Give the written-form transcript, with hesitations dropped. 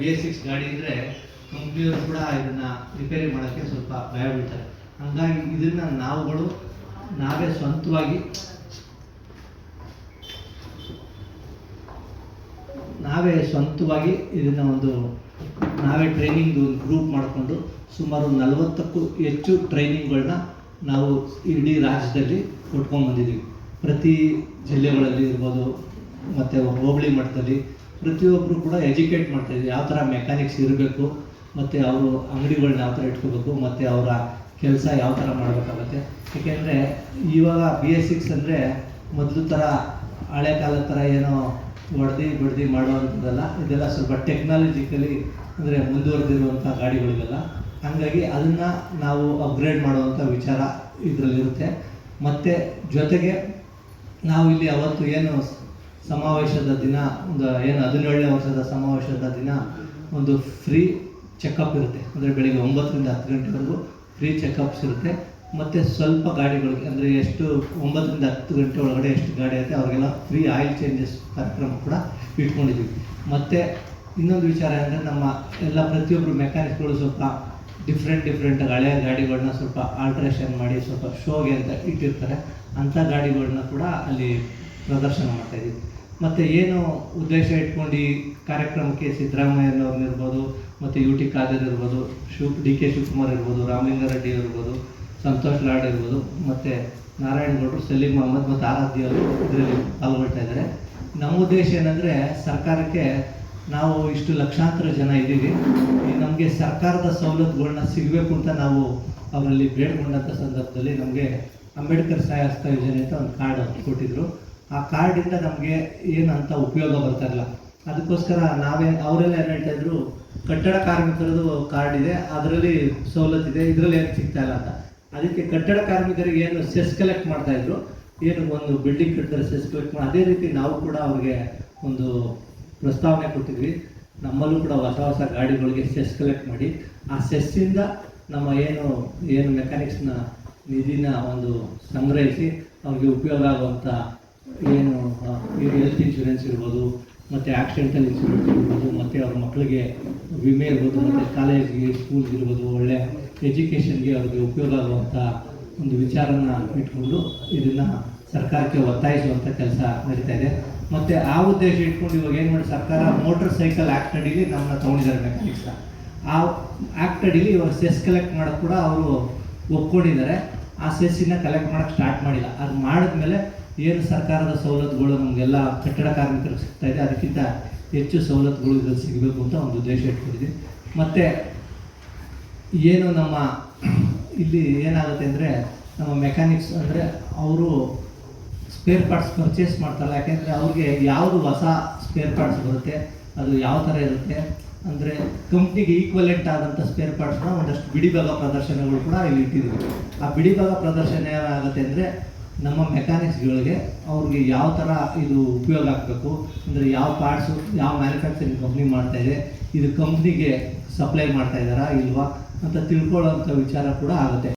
BS6 ಗಾಡಿ ಇದ್ದರೆ ಕಂಪ್ನಿಯವರು ಕೂಡ ಇದನ್ನು ರಿಪೇರಿ ಮಾಡೋಕ್ಕೆ ಸ್ವಲ್ಪ ಭಯ ಬೀಳ್ತಾರೆ. ಹಾಗಾಗಿ ಇದನ್ನು ನಾವೇ ಸ್ವಂತವಾಗಿ ಇದನ್ನು ನಾವೇ ಟ್ರೈನಿಂಗ್ ಗ್ರೂಪ್ ಮಾಡಿಕೊಂಡು ಸುಮಾರು 40ಕ್ಕೂ ಹೆಚ್ಚು ಟ್ರೈನಿಂಗ್ಗಳನ್ನ ನಾವು ಇಡೀ ರಾಜ್ಯದಲ್ಲಿ ಕೊಟ್ಕೊಂಡ್ಬಂದಿದ್ದೀವಿ. ಪ್ರತಿ ಜಿಲ್ಲೆಗಳಲ್ಲಿ ಇರ್ಬೋದು ಮತ್ತು ಹೋಬಳಿ ಮಟ್ಟದಲ್ಲಿ ಪ್ರತಿಯೊಬ್ಬರು ಕೂಡ ಎಜುಕೇಟ್ ಮಾಡ್ತಾಯಿದ್ದೀವಿ. ಯಾವ ಥರ ಮೆಕ್ಯಾನಿಕ್ಸ್ ಇರಬೇಕು ಮತ್ತು ಅವರು ಅಂಗಡಿಗಳನ್ನ ಯಾವ ಥರ ಇಟ್ಕೋಬೇಕು ಮತ್ತು ಅವರ ಕೆಲಸ ಯಾವ ಥರ ಮಾಡಬೇಕಾಗತ್ತೆ. ಏಕೆಂದರೆ ಇವಾಗ BS6 ಅಂದರೆ ಮೊದಲು ಥರ ಹಳೆ ಕಾಲದ ಥರ ಏನೋ ಬಡ್ದು ಮಾಡುವಂಥದ್ದಲ್ಲ. ಇದೆಲ್ಲ ಸ್ವಲ್ಪ ಟೆಕ್ನಾಲಜಿಕಲಿ ಅಂದರೆ ಮುಂದುವರೆದಿರುವಂಥ ಗಾಡಿಗಳಿಗೆಲ್ಲ. ಹಾಗಾಗಿ ಅದನ್ನು ನಾವು ಅಪ್ಗ್ರೇಡ್ ಮಾಡುವಂಥ ವಿಚಾರ ಇದರಲ್ಲಿರುತ್ತೆ. ಮತ್ತು ಜೊತೆಗೆ ನಾವು ಇಲ್ಲಿ ಅವತ್ತು ಏನು ಸಮಾವೇಶದ ದಿನ ಏನು 17ನೇ ವರ್ಷದ ಸಮಾವೇಶದ ದಿನ ಒಂದು ಫ್ರೀ ಚೆಕಪ್ ಇರುತ್ತೆ. ಅಂದರೆ ಬೆಳಿಗ್ಗೆ 9ರಿಂದ 10 ಗಂಟೆವರೆಗೂ ಫ್ರೀ ಚೆಕಪ್ಸ್ ಇರುತ್ತೆ. ಮತ್ತು ಸ್ವಲ್ಪ ಗಾಡಿಗಳಿಗೆ ಅಂದರೆ ಎಷ್ಟು 9ರಿಂದ 10 ಗಂಟೆ ಒಳಗಡೆ ಎಷ್ಟು ಗಾಡಿ ಆಗುತ್ತೆ ಅವ್ರಿಗೆಲ್ಲ ಫ್ರೀ ಆಯಿಲ್ ಚೇಂಜಸ್ ಕಾರ್ಯಕ್ರಮ ಕೂಡ ಇಟ್ಕೊಂಡಿದ್ದೀವಿ. ಮತ್ತು ಇನ್ನೊಂದು ವಿಚಾರ ಅಂದರೆ ನಮ್ಮ ಎಲ್ಲ ಪ್ರತಿಯೊಬ್ಬರು ಮೆಕ್ಯಾನಿಕ್ಗಳು ಸ್ವಲ್ಪ ಡಿಫ್ರೆಂಟ್ ಹಳೆಯ ಗಾಡಿಗಳನ್ನ ಸ್ವಲ್ಪ ಆಲ್ಟ್ರೇಷನ್ ಮಾಡಿ ಸ್ವಲ್ಪ ಶೋಗೆ ಅಂತ ಇಟ್ಟಿರ್ತಾರೆ. ಅಂಥ ಗಾಡಿಗಳನ್ನ ಕೂಡ ಅಲ್ಲಿ ಪ್ರದರ್ಶನ ಮಾಡ್ತಾಯಿದ್ದೀವಿ. ಮತ್ತು ಏನು ಉದ್ದೇಶ ಇಟ್ಕೊಂಡು ಈ ಕಾರ್ಯಕ್ರಮಕ್ಕೆ ಸಿದ್ದರಾಮಯ್ಯನವ್ರನ್ನಿರ್ಬೋದು ಮತ್ತು UT ಖಾದರ್ ಇರ್ಬೋದು, DK ಶಿವಕುಮಾರ್ ಇರ್ಬೋದು, ರಾಮಲಿಂಗಾರೆಡ್ಡಿ ಇರ್ಬೋದು, ಸಂತೋಷ್ ಲಾಡ್ ಇರ್ಬೋದು ಮತ್ತು ನಾರಾಯಣಗೌಡರು, ಸಲೀಂ ಅಹಮದ್ ಮತ್ತು ಆರಾಧ್ಯ ಅವರು ಇದರಲ್ಲಿ ಪಾಲ್ಗೊಳ್ತಾ ಇದ್ದಾರೆ. ನಮ್ಮ ಉದ್ದೇಶ ಏನಂದರೆ ಸರ್ಕಾರಕ್ಕೆ ನಾವು ಇಷ್ಟು ಲಕ್ಷಾಂತರ ಜನ ಇದ್ದೀವಿ, ನಮಗೆ ಸರ್ಕಾರದ ಸವಲತ್ತುಗಳನ್ನ ಸಿಗಬೇಕು ಅಂತ ನಾವು ಅವರಲ್ಲಿ ಬೇಡ್ಕೊಂಡಂಥ ಸಂದರ್ಭದಲ್ಲಿ ನಮಗೆ ಅಂಬೇಡ್ಕರ್ ಸಹಾಯಹಸ್ತ ಯೋಜನೆ ಅಂತ ಒಂದು ಕಾರ್ಡ್ ಕೊಟ್ಟಿದ್ದರು. ಆ ಕಾರ್ಡಿಂದ ನಮಗೆ ಏನಂತ ಉಪಯೋಗ ಬರ್ತಾ ಇಲ್ಲ. ಅದಕ್ಕೋಸ್ಕರ ಅವರೆಲ್ಲ ಏನು ಹೇಳ್ತಾಯಿದ್ರು, ಕಟ್ಟಡ ಕಾರ್ಮಿಕರದು ಕಾರ್ಡ್ ಇದೆ, ಅದರಲ್ಲಿ ಸವಲತ್ತಿದೆ, ಇದರಲ್ಲಿ ಏನು ಸಿಗ್ತಾ ಇಲ್ಲ ಅಂತ. ಅದಕ್ಕೆ ಕಟ್ಟಡ ಕಾರ್ಮಿಕರಿಗೆ ಏನು ಸೆಸ್ ಕಲೆಕ್ಟ್ ಮಾಡ್ತಾಯಿದ್ರು, ಏನು ಒಂದು ಬಿಲ್ಡಿಂಗ್ ಕಟ್ಟಿದ್ರೆ ಸೆಸ್ ಕಲೆಕ್ಟ್ ಮಾಡಿ, ಅದೇ ರೀತಿ ನಾವು ಕೂಡ ಅವ್ರಿಗೆ ಒಂದು ಪ್ರಸ್ತಾವನೆ ಕೊಟ್ಟಿದ್ವಿ. ನಮ್ಮಲ್ಲೂ ಕೂಡ ಹೊಸ ಗಾಡಿಗಳಿಗೆ ಸೆಸ್ ಕಲೆಕ್ಟ್ ಮಾಡಿ ಆ ಸೆಸ್ಸಿಂದ ನಮ್ಮ ಏನು ಮೆಕ್ಯಾನಿಕ್ಸ್ನ ನಿಧಿನ ಸಂಗ್ರಹಿಸಿ ಅವ್ರಿಗೆ ಉಪಯೋಗ ಆಗುವಂಥ ಏನು ಹೆಲ್ತ್ ಇನ್ಶೂರೆನ್ಸ್ ಇರ್ಬೋದು ಮತ್ತು ಆಕ್ಸಿಡೆಂಟಲ್ ಇನ್ಶೂರೆನ್ಸ್ ಇರ್ಬೋದು ಮತ್ತು ಅವ್ರ ಮಕ್ಕಳಿಗೆ ವಿಮೆ ಇರ್ಬೋದು ಮತ್ತು ಕಾಲೇಜ್ಗೆ ಸ್ಕೂಲ್ಗೆ ಇರ್ಬೋದು ಒಳ್ಳೆ ಎಜುಕೇಷನ್ಗೆ ಅವ್ರಿಗೆ ಉಪಯೋಗ ಆಗುವಂಥ ಒಂದು ವಿಚಾರನ ಇಟ್ಕೊಂಡು ಇದನ್ನು ಸರ್ಕಾರಕ್ಕೆ ಒತ್ತಾಯಿಸುವಂಥ ಕೆಲಸ ನಡೀತಾ ಇದೆ. ಮತ್ತು ಆ ಉದ್ದೇಶ ಇಟ್ಕೊಂಡು ಇವಾಗ ಏನು ಮಾಡಿ ಸರ್ಕಾರ ಮೋಟರ್ ಸೈಕಲ್ ಆ್ಯಕ್ಟ್ ಅಡಿಲಿ ನಮ್ಮನ್ನ ತೊಗೊಂಡಿದ್ದಾರೆ ಮೆಕ್ಯಾನಿಕ್ಸ್ನ. ಆ ಆ್ಯಕ್ಟ್ ಅಡಿಲಿ ಇವಾಗ ಸೆಸ್ ಕಲೆಕ್ಟ್ ಮಾಡೋಕ್ಕೆ ಕೂಡ ಅವರು ಒಪ್ಕೊಂಡಿದ್ದಾರೆ. ಆ ಸೆಸ್ಸಿನ ಕಲೆಕ್ಟ್ ಮಾಡೋಕ್ಕೆ ಸ್ಟಾರ್ಟ್ ಮಾಡಿಲ್ಲ. ಅದು ಮಾಡಿದ್ಮೇಲೆ ಏನು ಸರ್ಕಾರದ ಸವಲತ್ತುಗಳು ನಮಗೆಲ್ಲ ಕಟ್ಟಡ ಕಾರ್ಮಿಕರಿಗೆ ಸಿಗ್ತಾ ಇದೆ, ಅದಕ್ಕಿಂತ ಹೆಚ್ಚು ಸವಲತ್ತುಗಳು ಇದ್ರಲ್ಲಿ ಸಿಗಬೇಕು ಅಂತ ಒಂದು ಉದ್ದೇಶ ಇಟ್ಕೊಂಡಿದ್ವಿ. ಮತ್ತು ಏನು ನಮ್ಮ ಇಲ್ಲಿ ಏನಾಗುತ್ತೆ ಅಂದರೆ ನಮ್ಮ ಮೆಕ್ಯಾನಿಕ್ಸ್ ಅಂದರೆ ಅವರು ಸ್ಪೇರ್ ಪಾರ್ಟ್ಸ್ ಪರ್ಚೇಸ್ ಮಾಡ್ತಾರಲ್ಲ, ಯಾಕೆಂದರೆ ಅವ್ರಿಗೆ ಯಾವುದು ಹೊಸ ಸ್ಪೇರ್ ಪಾರ್ಟ್ಸ್ ಬರುತ್ತೆ ಅದು ಯಾವ ಥರ ಇರುತ್ತೆ ಅಂದರೆ ಕಂಪ್ನಿಗೆ ಈಕ್ವಲೆಂಟ್ ಆದಂಥ ಸ್ಪೇರ್ ಪಾರ್ಟ್ಸ್ನ ಒಂದಷ್ಟು ಬಿಡಿಭಾಗ ಪ್ರದರ್ಶನಗಳು ಕೂಡ ಇಲ್ಲಿ ಇಟ್ಟಿದ್ದೀವಿ. ಆ ಬಿಡಿಭಾಗ ಪ್ರದರ್ಶನ ಏನಾಗುತ್ತೆ ಅಂದರೆ ನಮ್ಮ ಮೆಕ್ಯಾನಿಕ್ಸ್ಗಳಿಗೆ ಅವ್ರಿಗೆ ಯಾವ ಥರ ಇದು ಉಪಯೋಗ ಆಗಬೇಕು ಅಂದರೆ ಯಾವ ಪಾರ್ಟ್ಸು ಯಾವ ಮ್ಯಾನುಫ್ಯಾಕ್ಚರಿಂಗ್ ಕಂಪ್ನಿ ಮಾಡ್ತಾಯಿದೆ, ಇದು ಕಂಪ್ನಿಗೆ ಸಪ್ಲೈ ಮಾಡ್ತಾ ಇದ್ದಾರಾ ಇಲ್ವಾ ಅಂತ ತಿಳ್ಕೊಳ್ಳೋವಂಥ ವಿಚಾರ ಕೂಡ ಆಗುತ್ತೆ.